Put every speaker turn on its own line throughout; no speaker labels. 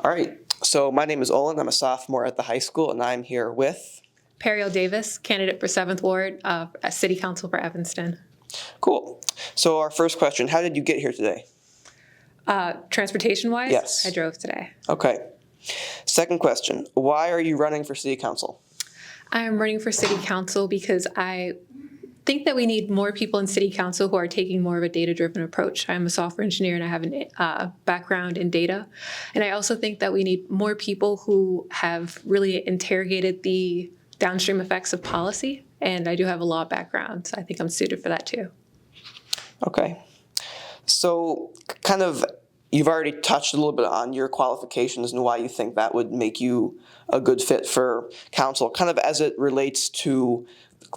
All right, so my name is Olin. I'm a sophomore at the high school, and I'm here with...
Parielle Davis, candidate for 7th Ward, City Council for Evanston.
Cool. So our first question, how did you get here today?
Transportation-wise?
Yes.
I drove today.
Okay. Second question, why are you running for City Council?
I'm running for City Council because I think that we need more people in City Council who are taking more of a data-driven approach. I'm a software engineer and I have a background in data. And I also think that we need more people who have really interrogated the downstream effects of policy. And I do have a law background, so I think I'm suited for that too.
Okay. So kind of, you've already touched a little bit on your qualifications and why you think that would make you a good fit for council. Kind of as it relates to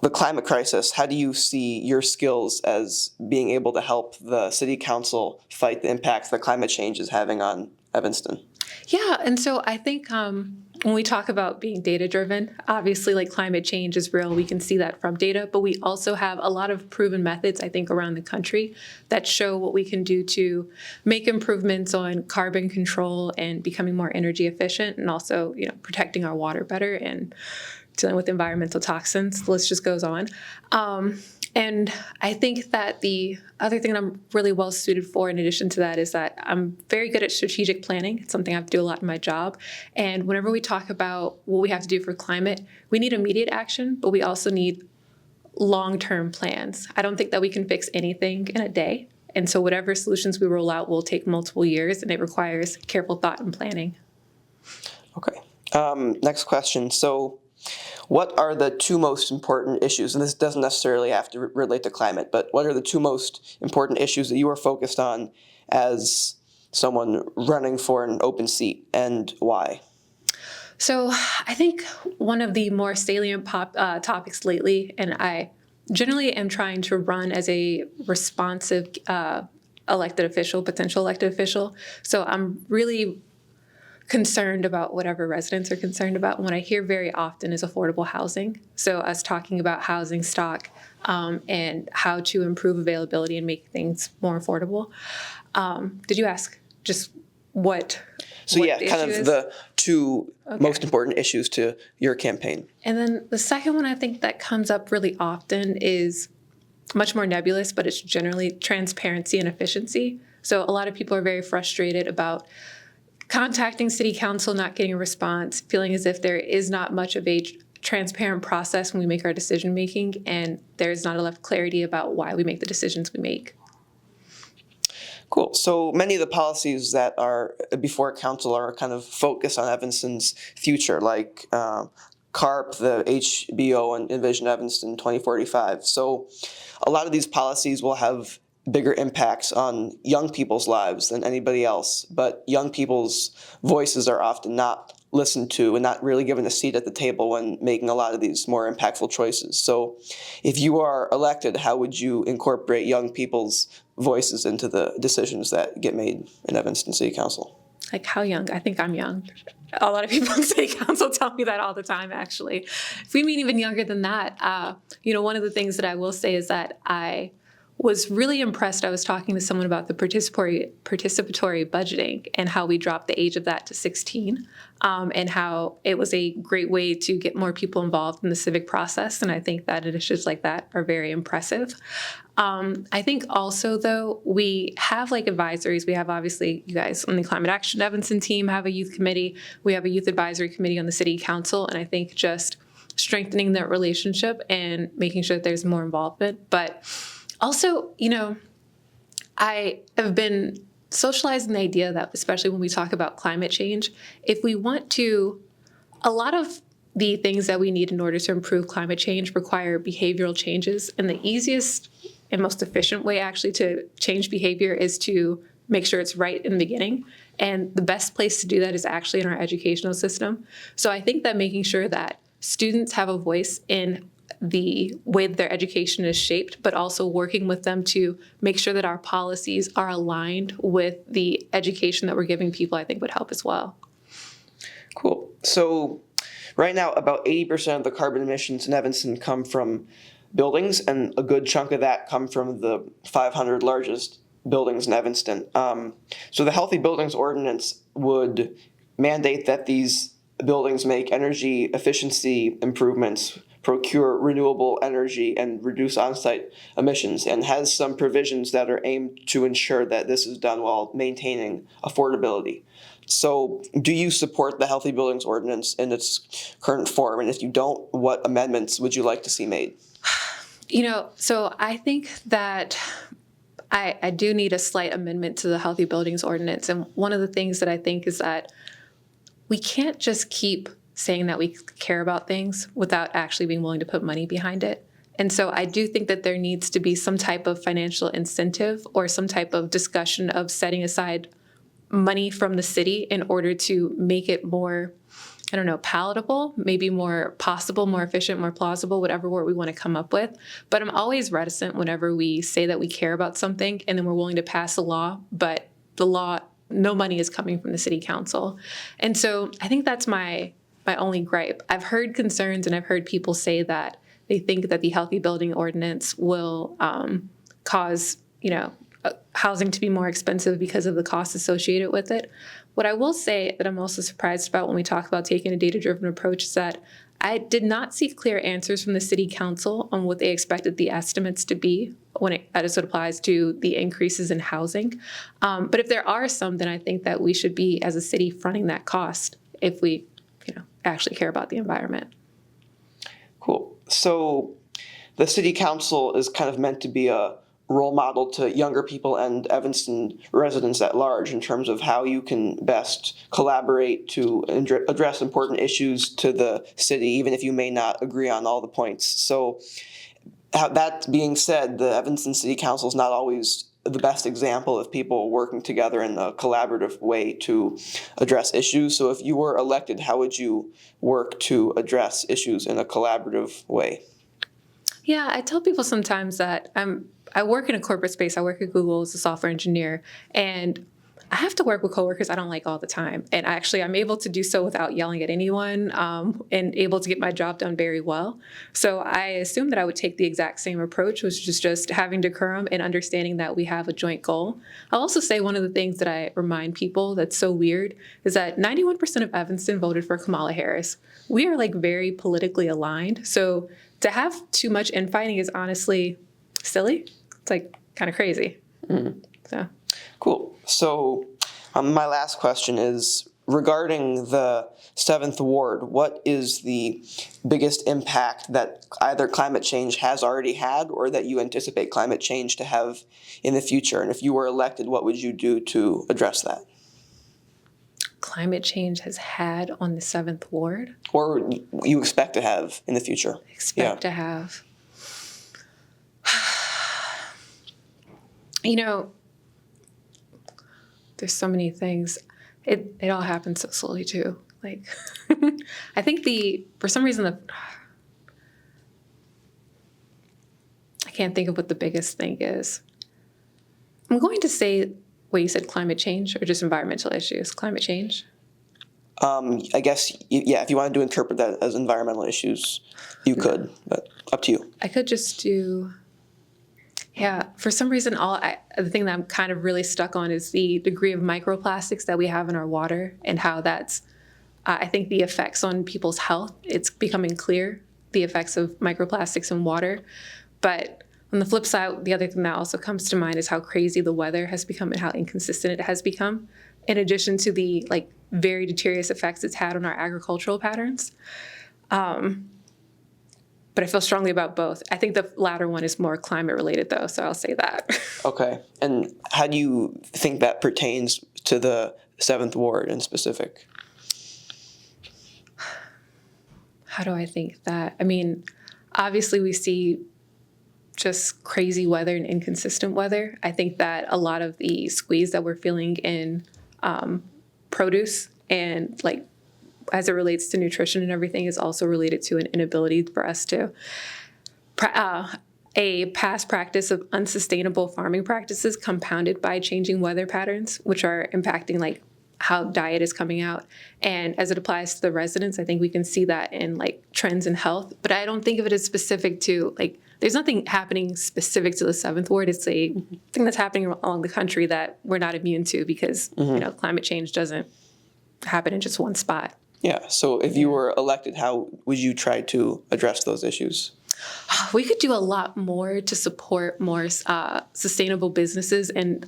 the climate crisis, how do you see your skills as being able to help the City Council fight the impacts that climate change is having on Evanston?
Yeah, and so I think when we talk about being data-driven, obviously like climate change is real. We can see that from data, but we also have a lot of proven methods, I think, around the country that show what we can do to make improvements on carbon control and becoming more energy efficient, and also, protecting our water better and dealing with environmental toxins. The list just goes on. And I think that the other thing that I'm really well suited for in addition to that is that I'm very good at strategic planning. It's something I have to do a lot in my job. And whenever we talk about what we have to do for climate, we need immediate action, but we also need long-term plans. I don't think that we can fix anything in a day. And so whatever solutions we roll out will take multiple years, and it requires careful thought and planning.
Okay. Next question. So what are the two most important issues, and this doesn't necessarily have to relate to climate, but what are the two most important issues that you are focused on as someone running for an open seat, and why?
So I think one of the more salient topics lately, and I generally am trying to run as a responsive potential elected official. So I'm really concerned about whatever residents are concerned about. What I hear very often is affordable housing. So us talking about housing stock and how to improve availability and make things more affordable. Did you ask just what?
So
what
yeah,
the
kind
issue
of
is?
the two most important issues to your campaign.
And then the second one I think that comes up really often is much more nebulous, but it's generally transparency and efficiency. So a lot of people are very frustrated about contacting City Council, not getting a response, feeling as if there is not much of a transparent process when we make our decision making, and there's not enough clarity about why we make the decisions we make.
Cool. So many of the policies that are before council are kind of focused on Evanston's future, like CARP, the HBO, and Envision Evanston 2045. So a lot of these policies will have bigger impacts on young people's lives than anybody else, but young people's voices are often not listened to and not really given a seat at the table when making a lot of these more impactful choices. So if you are elected, how would you incorporate young people's voices into the decisions that get made in Evanston City Council?
Like how young? I think I'm young. A lot of people in City Council tell me that all the time, actually. If we mean even younger than that, one of the things that I will say is that I was really impressed. I was talking to someone about the participatory budgeting and how we dropped the age of that to 16, and how it was a great way to get more people involved in the civic process. And I think that initiatives like that are very impressive. I think also, though, we have like advisories. We have, obviously, you guys on the Climate Action Evanston team have a youth committee. We have a youth advisory committee on the City Council. And I think just strengthening that relationship and making sure that there's more involvement. But also, I have been socializing the idea that, especially when we talk about climate change, if we want to, a lot of the things that we need in order to improve climate change require behavioral changes. And the easiest and most efficient way actually to change behavior is to make sure it's right in the beginning. And the best place to do that is actually in our educational system. So I think that making sure that students have a voice in the way that their education is shaped, but also working with them to make sure that our policies are aligned with the education that we're giving people, I think would help as well.
Cool. So right now, about 80% of the carbon emissions in Evanston come from buildings, and a good chunk of that come from the 500 largest buildings in Evanston. So the Healthy Buildings Ordinance would mandate that these buildings make energy efficiency improvements, procure renewable energy, and reduce on-site emissions, and has some provisions that are aimed to ensure that this is done while maintaining affordability. So, do you support the Healthy Buildings Ordinance in its current form? And if you don't, what amendments would you like to see made?
So I think that I do need a slight amendment to the Healthy Buildings Ordinance. And one of the things that I think is that we can't just keep saying that we care about things without actually being willing to put money behind it. And so I do think that there needs to be some type of financial incentive or some type of discussion of setting aside money from the city in order to make it more, palatable, maybe more possible, more efficient, more plausible, whatever word we want to come up with. But I'm always reticent whenever we say that we care about something and then we're willing to pass a law, but the law, no money is coming from the city council. And so I think that's my only gripe. I've heard concerns and I've heard people say that they think that the Healthy Building Ordinance will cause, housing to be more expensive because of the costs associated with it. What I will say that I'm also surprised about when we talk about taking a data-driven approach is that I did not see clear answers from the city council on what they expected the estimates to be as it applies to the increases in housing. But if there are some, then I think that we should be, as a city, fronting that cost if we, actually care about the environment.
Cool. So the city council is kind of meant to be a role model to younger people and Evanston residents at large in terms of how you can best collaborate to address important issues to the city, even if you may not agree on all the points. So that being said, the Evanston City Council is not always the best example of people working together in a collaborative way to address issues. So if you were elected, how would you work to address issues in a collaborative way?
Yeah, I tell people sometimes that I work in a corporate space. I work at Google as a software engineer, and I have to work with coworkers I don't like all the time. And actually, I'm able to do so without yelling at anyone and able to get my job done very well. So I assume that I would take the exact same approach, which is just having decorum and understanding that we have a joint goal. I'll also say one of the things that I remind people that's so weird is that 91% of Evanston voted for Kamala Harris. We are very politically aligned. So to have too much infighting is honestly silly. It's kind of crazy. Mm-hmm. So.
Cool. So my last question is regarding the 7th Ward, what is the biggest impact that either climate change has already had or that you anticipate climate change to have in the future? And if you were elected, what would you do to address that?
Climate change has had on the 7th Ward?
Or you expect to have in the future?
Expect to have. There's so many things. It all happens so slowly too. I think for some reason I can't think of what the biggest thing is. I'm going to say what you said, climate change or just environmental issues. Climate change.
I guess, if you wanted to interpret that as environmental issues, you could, but up to you.
I could just do. Yeah, for some reason, the thing that I'm kind of really stuck on is the degree of microplastics that we have in our water and how that's, I think the effects on people's health, it's becoming clear, the effects of microplastics in water. But on the flip side, the other thing that also comes to mind is how crazy the weather has become and how inconsistent it has become, in addition to the very deleterious effects it's had on our agricultural patterns. But I feel strongly about both. I think the latter one is more climate related, though, so I'll say that. Okay.
And how do you think that pertains to the 7th Ward in specific?
How do I think that? I mean, obviously we see just crazy weather and inconsistent weather. I think that a lot of the squeeze that we're feeling in produce and as it relates to nutrition and everything is also related to an inability for us to, a past practice of unsustainable farming practices compounded by changing weather patterns, which are impacting how diet is coming out. And as it applies to the residents, I think we can see that in trends in health, but I don't think of it as specific to there's nothing happening specific to the 7th Ward. It's a thing that's happening along the country that we're not immune to because, climate change doesn't happen in just one spot.
Yeah. So if you were elected, how would you try to address those issues?
We could do a lot more to support more sustainable businesses and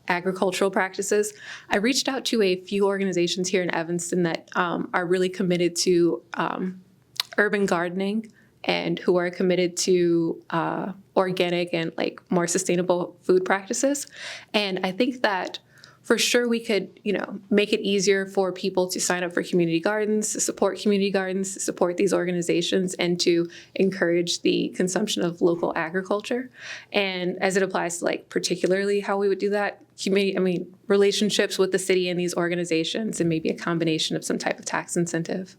agricultural practices. I reached out to a few organizations here in Evanston that are really committed to urban gardening and who are committed to organic and more sustainable food practices. And I think that for sure we could, make it easier for people to sign up for community gardens, to support community gardens, to support these organizations, and to encourage the consumption of local agriculture. And as it applies to particularly how we would do that, relationships with the city and these organizations, and maybe a combination of some type of tax incentive.